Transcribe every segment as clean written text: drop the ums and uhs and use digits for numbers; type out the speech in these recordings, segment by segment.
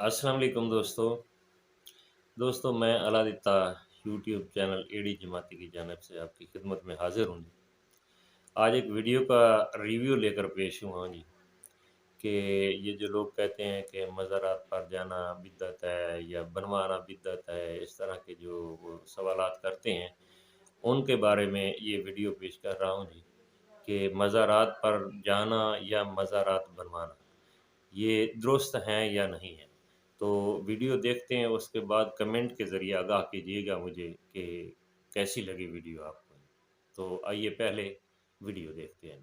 अस्सलाम वालेकुम दोस्तों मैं अलादित्ता यूट्यूब चैनल एडी जमाती की जानिब से आपकी खिदमत में हाजिर हूँ जी। आज एक वीडियो का रिव्यू लेकर पेश हुआ हूँ जी कि ये जो लोग कहते हैं कि मज़ारात पर जाना बिदअत है या बनवाना बिदअत है, इस तरह के जो वो सवालात करते हैं, उनके बारे में ये वीडियो पेश कर रहा हूँ जी कि मज़ारात पर जाना या मज़ारात बनवाना ये दुरुस्त हैं या नहीं है। तो वीडियो देखते हैं, उसके बाद कमेंट के ज़रिए आगाह कीजिएगा मुझे कि कैसी लगी वीडियो आपको। तो आइए पहले वीडियो देखते हैं।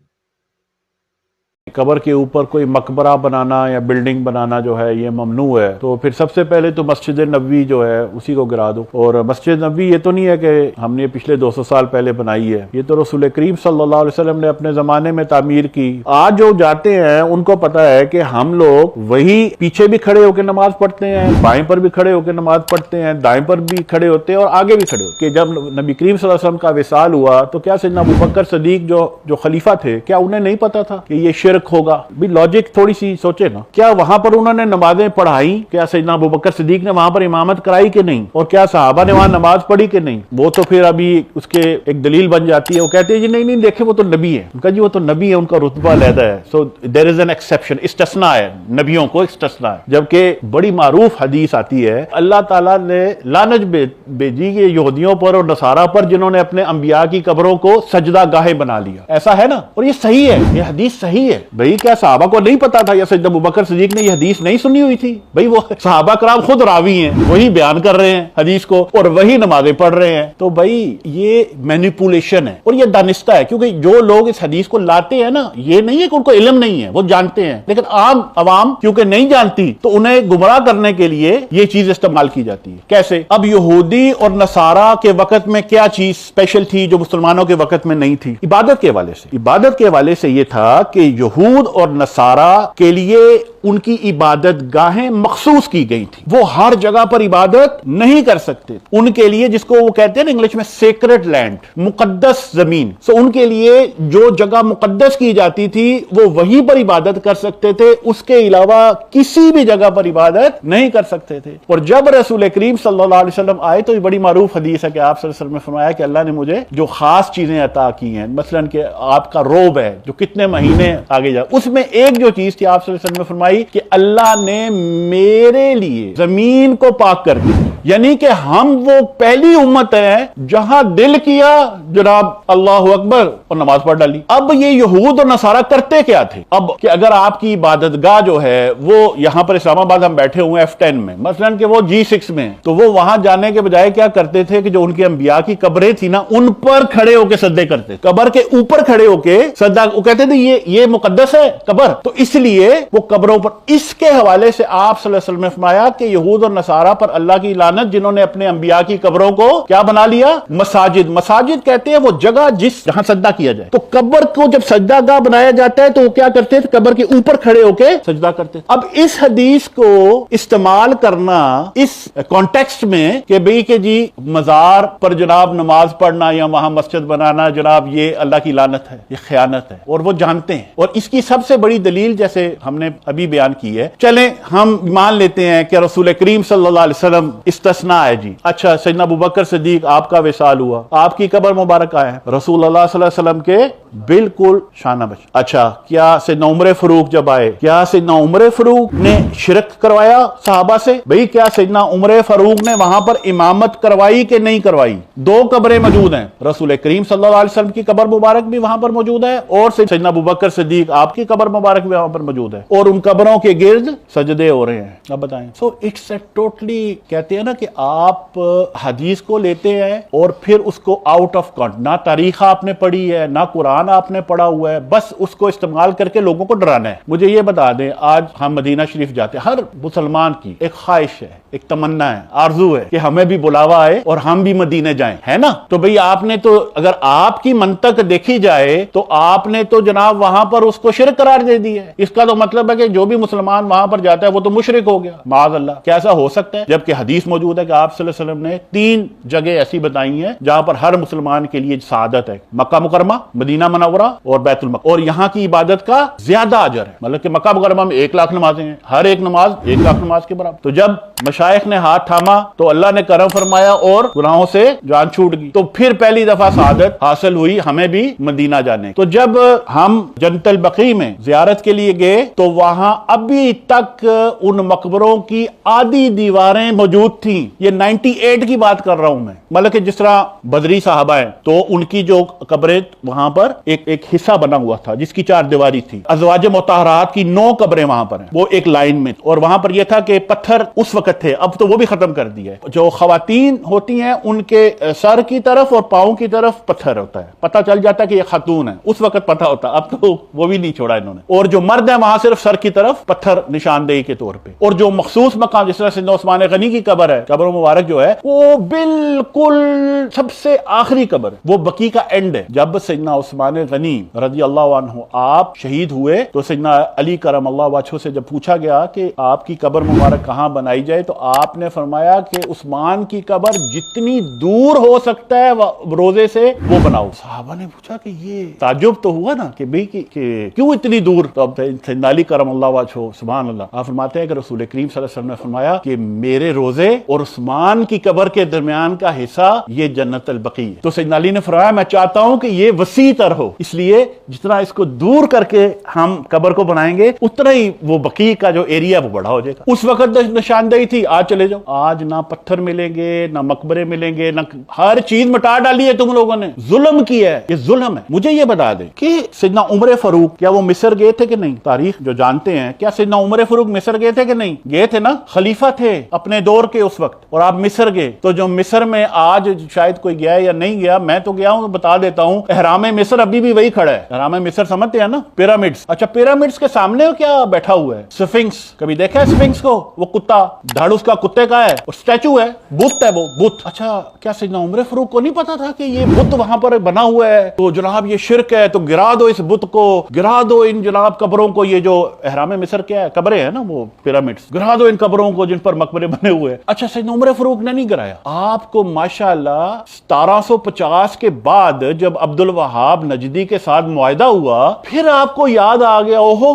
कब्र के ऊपर कोई मकबरा बनाना या बिल्डिंग बनाना जो है ये ममनू है। तो फिर सबसे पहले तो मस्जिद नबवी जो है उसी को गिरा दो। और मस्जिद नबवी ये तो नहीं है कि हमने पिछले 200 साल पहले बनाई है, ये तो रसूल करीम सल्लल्लाहु अलैहि वसल्लम ने अपने जमाने में तामीर की। आज जो जाते हैं उनको पता है कि हम लोग वही पीछे भी खड़े होकर नमाज पढ़ते हैं, बाएं पर भी खड़े होकर नमाज पढ़ते हैं, दाएं पर भी खड़े होते हैं और आगे भी खड़े होते हैं। जब नबी करीम सल्लल्लाहु अलैहि वसल्लम का विसाल हुआ तो क्या सैयदना अबू बकर सदीक जो खलीफा थे, क्या उन्हें नहीं पता था कि ये शिरक होगा? भी लॉजिक थोड़ी सी सोचे ना। क्या वहां पर उन्होंने नमाजें पढ़ाई? क्या सैयदना अबू बकर सिद्दीक ने वहां पर इमामत कराई कि नहीं? और क्या सहाबा ने वहां नमाज पढ़ी कि नहीं? वो तो फिर अभी उसके एक दलील बन जाती है। वो कहते हैं जी नहीं नहीं देखे वो तो नबी है। उनका जी वो तो नबी है, उनका रुतबा अलहदा है। So there is an exception, इस्तिस्ना है, नबियों को इस्तिस्ना है। जबकि बड़ी मारूफ हदीस आती है, अल्लाह ताला ने लानत भेजी कि यहूदियों पर और नसारा पर जिन्होंने अपने अंबिया की कब्रों को सजदा गाहे बना लिया। ऐसा है ना, और ये सही है, ये हदीस सही है। भाई क्या सहाबा को नहीं पता था या सैयदना अबू बकर सिद्दीक ने ये हदीस नहीं सुनी हुई थी? भाई वो सहाबा कराम खुद रावी हैं, वही बयान कर रहे हैं हदीस को और वही नमाजें पढ़ रहे हैं। तो भाई ये मैनिपुलेशन है और ये दानिस्ता है, क्योंकि जो लोग इस हदीस को लाते हैं ना, ये नहीं है कि उनको इल्म नहीं है, वो जानते हैं, लेकिन आम अवाम क्योंकि नहीं जानती तो उन्हें गुमराह करने के लिए ये चीज इस्तेमाल की जाती है। कैसे? अब यहूदी और नसारा के वक्त में क्या चीज स्पेशल थी जो मुसलमानों के वक्त में नहीं थी? इबादत के हवाले से। इबादत के हवाले से यह था कि यहूद और नसारा के लिए उनकी इबादत गाहें मखसूस की गई थी। वो हर जगह पर इबादत नहीं कर सकते। उनके लिए, जिसको वो कहते हैं ना इंग्लिश में सेक्रेड लैंड, मुकद्दस जमीन, सो उनके लिए जो जगह मुकद्दस की जाती थी वो वहीं पर इबादत कर सकते थे, उसके अलावा किसी भी जगह पर इबादत नहीं कर सकते थे। और जब रसूल करीम सल्लल्लाहु अलैहि वसल्लम आए तो ये बड़ी मारूफ हदीस है कि आप सल्लल्लाहु अलैहि वसल्लम ने फरमाया कि अल्लाह ने मुझे जो खास चीजें अता की हैं, मसलन कि आपका रोब है जो कितने महीने आगे जा, उसमें एक जो चीज थी आप सल्लल्लाहु अलैहि वसल्लम ने फरमाई कि अल्लाह ने मेरे लिए जमीन को पाक कर दिया। यानी कि हम वो पहली उम्मत है जहां दिल किया जनाब अल्लाह अकबर और नमाज पढ़ डाली। अब ये यहूद और नसारा करते क्या थे? अब कि अगर आपकी इबादतगाह जो है वो यहां पर इस्लामाबाद हम बैठे हुए F10 में, मसलन कि वो G6 में, तो वो वहां जाने के बजाय क्या करते थे कि जो उनके अंबिया की कब्रें थी ना, उन पर खड़े होकर सजदे करते, कब्र के ऊपर खड़े होकर सजदा। वो कहते थे ये मुकद्दस है कब्र, तो इसलिए वो कब्रों पर। इसके हवाले से आप सल्लल्लाहु अलैहि वसल्लम ने फरमाया कि यहूद और नसारा पर अल्लाह की लानत जिन्होंने अपने अंबिया की कब्रों को क्या बना लिया? मसाजिद। मसाजिद कहते हैं वो जगह जहां सजदा किया जाए। तो कब्र को जब सजदा गाह बनाया जाता है तो वो क्या करते थे? कब्र के ऊपर खड़े होकर सजदा करते थे। अब इस हदीस को इस्तेमाल करना इस कॉन्टेक्स्ट में कि भाई के जी मजार पर जनाब नमाज पढ़ना या वहां मस्जिद बनाना जनाब ये अल्लाह की लानत है, ये खयानत है, और वो जानते हैं। और इसकी सबसे बड़ी दलील जैसे हमने अभी बयान की है, चले हम मान लेते हैं कि रसूल करीम सल्लल्लाहु अलैहि वसल्लम इस्तिस्ना है जी। अच्छा, सैयदना अबू बकर सिद्दीक आपका विसाल हुआ, आपकी कब्र मुबारक आए, रसूल अल्लाह सल्लल्लाहु अलैहि वसल्लम के बिल्कुल शाना बच। अच्छा, क्या सैयदना उमर फारूक जब आए, क्या सैयदना उमर फारूक ने शिरक करवाया सहाबा से? भाई क्या सैयदना उमर फारूक ने वहां पर इमामत करवाई कि नहीं करवाई? दो कब्रें मौजूद हैं, रसूल करीम सल्लल्लाहु अलैहि वसल्लम की कब्र मुबारक भी वहां पर मौजूद है और सैयदना अबू बकर सिद्दीक आपकी कब्र मुबारक भी वहां पर मौजूद है, और उन कब्रों के गिर्द सजदे हो रहे हैं। अब बताएं। सो इट्स ए टोटली, कहते हैं ना कि आप हदीस को लेते हैं और फिर उसको आउट ऑफ कॉन्टेक्स्ट, ना तारीख आपने पढ़ी है ना कुरान आपने पढ़ा हुआ है, बस उसको इस्तेमाल करके लोगों को डराना है। मुझे ये बता दें, आज हम मदीना शरीफ जाते हैं, हर मुसलमान की एक ख्वाहिश है, एक तमन्ना है, आरजू है कि हमें भी बुलावा आए और हम भी मदीने जाएं, है ना? तो भाई आपने तो, अगर आपकी मंतक देखी जाए तो आपने तो जनाब वहां पर उसको शिरक करार दे दी है। इसका तो मतलब है कि जो भी मुसलमान वहां पर जाता है वो तो मुशरिक हो गया, माज़ अल्लाह। कैसा हो सकता है? जबकि हदीस मौजूद है कि आप सल्लल्लाहु अलैहि वसल्लम ने 3 जगह ऐसी बताई हैं जहां पर हर मुसलमान के लिए सआदत है, मक्का मुकरमा, मदीना मुनव्वरा और बैतुल मक़दस। और यहाँ की इबादत का ज्यादा अजर है, मतलब कि मक्का मुकरमा में 1 लाख नमाजें हैं, हर एक नमाज 1 लाख नमाज के बराबर। तो जब मशाइख ने हाथ थामा तो अल्लाह ने करम फरमाया और गुनाहों से जान छूट गई। तो फिर पहली दफा सआदत हासिल हुई हमें भी मदीना जाने। तो जब हम जन्नतुल बकी में जियारत के लिए गए तो वहां अभी तक उन मकबरों की आधी दीवारें मौजूद थी। ये 98 की बात कर रहा हूं मैं, मतलब कि जिस तरह बदरी साहबा है तो उनकी जो कब्रें वहां पर एक हिस्सा बना हुआ था जिसकी 4 दीवारी थी। अज़वाज मुतहहरात की 9 कब्रें वहां पर हैं, वो एक लाइन में। और वहां पर यह था कि पत्थर उस वक्त थे, अब तो वो भी खत्म कर दिया है। जो खवातीन होती हैं उनके सर की तरफ और पांव की तरफ पत्थर होता है, पता चल जाता है कि ये खातून है, उस वक्त पता होता, अब तो वो भी नहीं छोड़ा इन्होंने। और जो मर्द है वहां सिर्फ सर की तरफ पत्थर निशानदेही के तौर पे। और जो मखसूस मकाम जिस तरह सैयदना उस्मान गनी की कब्र है, कब्र मुबारक जो है वो बिल्कुल सबसे आखिरी कब्र, वो बकी का एंड है। जब सैयदना उस्मान गनी रज़ी अल्लाह अन्हु आप शहीद हुए तो सैयदना अली करम अल्लाह वजहू से जब पूछा गया कि आपकी कब्र मुबारक कहां बनाई जाए तो आपने फरमाया कि उस्मान की कब्र जितनी दूर हो सकता है रोजे से वो बनाओ। साहबा ने पूछा कि ये ताज्जुब तो हुआ ना कि भाई क्यों इतनी दूर? तो अब सैयदना अली करम अल्लाह वजहू सुभान अल्लाह आप फरमाते हैं कि रसूल करीम सल्लल्लाहु अलैहि वसल्लम ने फरमाया कि मेरे रोजे और उस्मान की कब्र के दरमियान का हिस्सा ये जन्नतुल बकी है। तो सैयदना अली ने फरमाया मैं चाहता हूं कि ये वसी तर हो, इसलिए जितना इसको दूर करके हम कब्र को बनाएंगे उतना ही वो बकी का जो एरिया वो बड़ा हो जाएगा। उस वक्त निशानदेही थी, आज चले जाओ, आज ना पत्थर मिलेंगे ना मकबरे मिलेंगे ना, हर चीज मिटा डाली है तुम लोगों ने, जुल्म किया है, ये जुल्म है। मुझे ये बता दे कि सैयदना उमर फारूक क्या वो मिस्र गए थे कि नहीं? तारीख जो जानते हैं, क्या सैयदना उमर फारूक मिस्र गए थे कि नहीं? गए थे ना, खलीफा थे अपने दौर के उस वक्त, और आप मिस्र गए। तो जो मिस्र में आज शायद कोई गया या नहीं गया, मैं तो गया हूं, तो बता देता हूं, एहराम मिस्र अभी भी वही खड़ा है। एहराम मिस्र समझते हैं ना, पिरामिड्स। अच्छा, पिरामिड्स के सामने क्या बैठा हुआ है? स्फिंक्स। कभी देखा है स्फिंक्स को? वो कुत्ता, झाड़ू उसका कुत्ते का है, और स्टैचू है, बुत है वो, बुत। अच्छा, क्या सैयदना उमर फारूक को नहीं पता था कि ये बुत वहां पर बना हुआ है? तो जनाब ये शिर्क है, तो गिरा दो इस बुत को, गिरा दो इन जनाब कब्रों को। ये जो एहराम मिस्र क्या है, कब्रें हैं ना वो पिरामिड्स, गिरा दो इन कब्रों को जिन पर मकबरे बने हुए हैं। अच्छा, सैयदना उमर फारूक ने नहीं गिराया। आपको माशाअल्लाह 1750 के बाद जब अब्दुल वहाब नजदी के साथ मुआहदा हुआ, फिर आपको याद आ गया, ओहो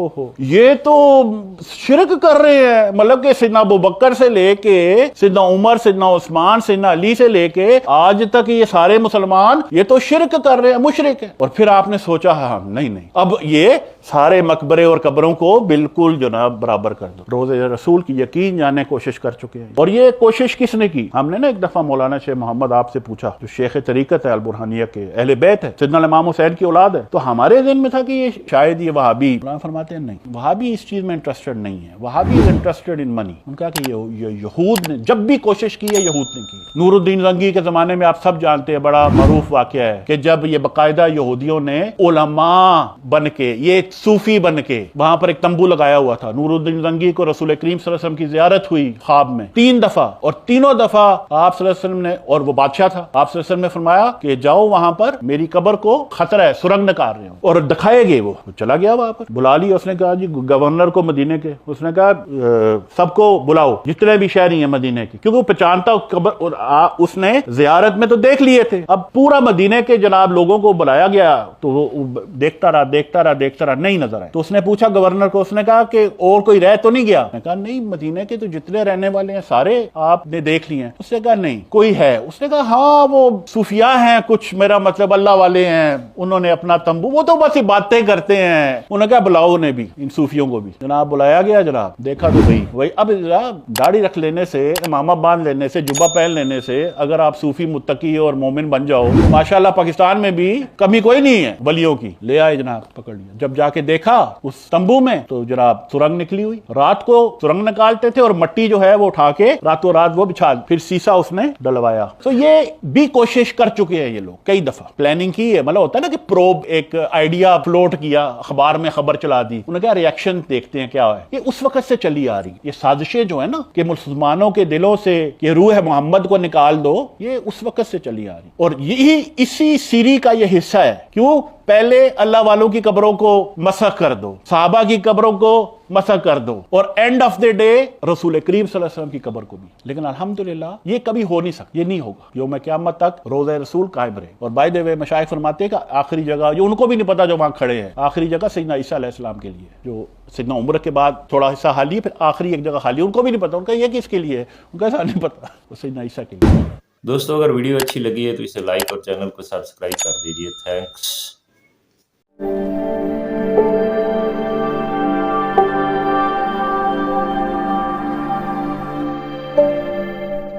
हो, ये तो शिरक कर रहे हैं। मतलब कि सैयदना अबू बकर से लेके सैयदना उमर, सैयदना उस्मान, सैयदना अली से लेके आज तक ये सारे मुसलमान ये तो शिरक कर रहे हैं, मुशरिक है। और फिर आपने सोचा हाँ नहीं, अब ये सारे मकबरे और कब्रों को बिल्कुल जनाब बराबर कर दो। रोज़े रसूल की यकीन जानने की कोशिश कर चुके हैं। और ये कोशिश किसने की? हमने ना एक दफा मौलाना शेख मोहम्मद आपसे पूछा, जो शेख तरीकत है अल बुरहानिया के, अहले बैत है, सैयदना इमाम हुसैन की औलाद है, तो हमारे ज़हन में था कि ये शायद ये वहाबी। फरमाते हैं नहीं, वहाबी इस चीज में इंटरेस्टेड नहीं है, Wahhabi is interested in money. उनका कि ये यहूद ने जब भी कोशिश की है, यहूद ने की। नूरुद्दीन रंगी के जमाने में आप सब जानते हैं, बड़ा मरूफ वाकया है कि जब ये बाकायदा यहूदियों ने उलमा बन के, ये सूफी बन के वहां पर एक तंबू लगाया हुआ था। नूरुद्दीन रंगी को रसूल करीम सल्लल्लाहु अलैहि वसल्लम की ज़ियारत हुई ख्वाब में 3 दफा, और तीनों दफा आप सल्लल्लाहु अलैहि वसल्लम ने, और वो बादशाह था, आप सल्लल्लाहु अलैहि वसल्लम ने फरमाया कि जाओ वहां पर मेरी कब्र को खतरा है, सुरंग निकाल रहे हो, और दिखाए गए। वो चला गया वहां पर, बुला लिया। उसने कहा जी गवर्नर को मदीने के, उसने कहा सबको बुलाओ जितने भी शहरी हैं मदीने के, क्योंकि वो पहचानता कब्र, उसने जियारत में तो देख लिए थे। अब पूरा मदीने के जनाब लोगों को बुलाया गया, तो वो देखता रहा, नहीं नजर आया। तो उसने पूछा गवर्नर को, उसने कहा कि और कोई रह तो नहीं गया? उसने कहा नहीं, मदीने के तो जितने रहने वाले हैं सारे आपने देख लिए हैं। उसने कहा नहीं, कोई है? उसने कहा हाँ, वो सूफिया हैं कुछ, मेरा मतलब अल्लाह वाले हैं, उन्होंने अपना तंबू, वो तो बस बातें करते हैं। उन्होंने कहा बुलाओ उन्हें भी, इन सूफियों को भी। जनाब बुलाया गया, जनाब देखा तो वही। अब दाढ़ी रख लेने से, इमामा बांध लेने से, जुब्बा पहन लेने से अगर आप सूफी मुत्तकी और मोमिन बन जाओ, तो माशाल्लाह पाकिस्तान में भी कमी कोई नहीं है वलियों की। ले आए जनाब, पकड़ लिया। जब जाके देखा उस तंबू में, तो जनाब सुरंग निकली हुई। रात को सुरंग निकालते थे और मट्टी जो है वो उठा के रातों रात वो बिछा, फिर शीशा उसने डलवाया। तो ये भी कोशिश कर चुके हैं ये लोग, कई दफा प्लानिंग की है। मतलब होता है ना कि प्रोब, एक आइडिया फ्लोट किया, अखबार में खबर चला दी, उन्होंने क्या रिएक्शन देखते हैं क्या है। ये उस वक्त से चली आ रही ये साजिशें जो है ना कि मुसलमानों के दिलों से ये रूह मोहम्मद को निकाल दो, ये उस वक्त से चली आ रही। और यही इसी सीरी का ये हिस्सा है। क्यों? पहले अल्लाह वालों की कब्रों को मसह कर दो, सहाबा की कब्रों को मसह कर दो, और एंड ऑफ द डे रसूल करीम सल्लल्लाहु अलैहि वसल्लम की कब्र को भी। लेकिन अल्हम्दुलिल्लाह ये कभी हो नहीं सकता, ये नहीं होगा। यौम क़यामत तक रोज़ा रसूल कायम रहे। और बाय द वे मशाइख फरमाते हैं कि आखिरी जगह जो उनको भी नहीं पता जो वहां खड़े हैं, आखिरी जगह सैयदना ईसा अलैहिस्सलाम के लिए, जो सैयदना उमर के बाद थोड़ा हिस्सा खाली है, फिर आखिरी एक जगह खाली, उनको भी नहीं पता। उनका ये किसके लिए है, उनका ऐसा नहीं पता, वो सैयदना ईसा के लिए। दोस्तों, अगर वीडियो अच्छी लगी है तो इसे लाइक और चैनल को सब्सक्राइब कर दीजिए। थैंक्स।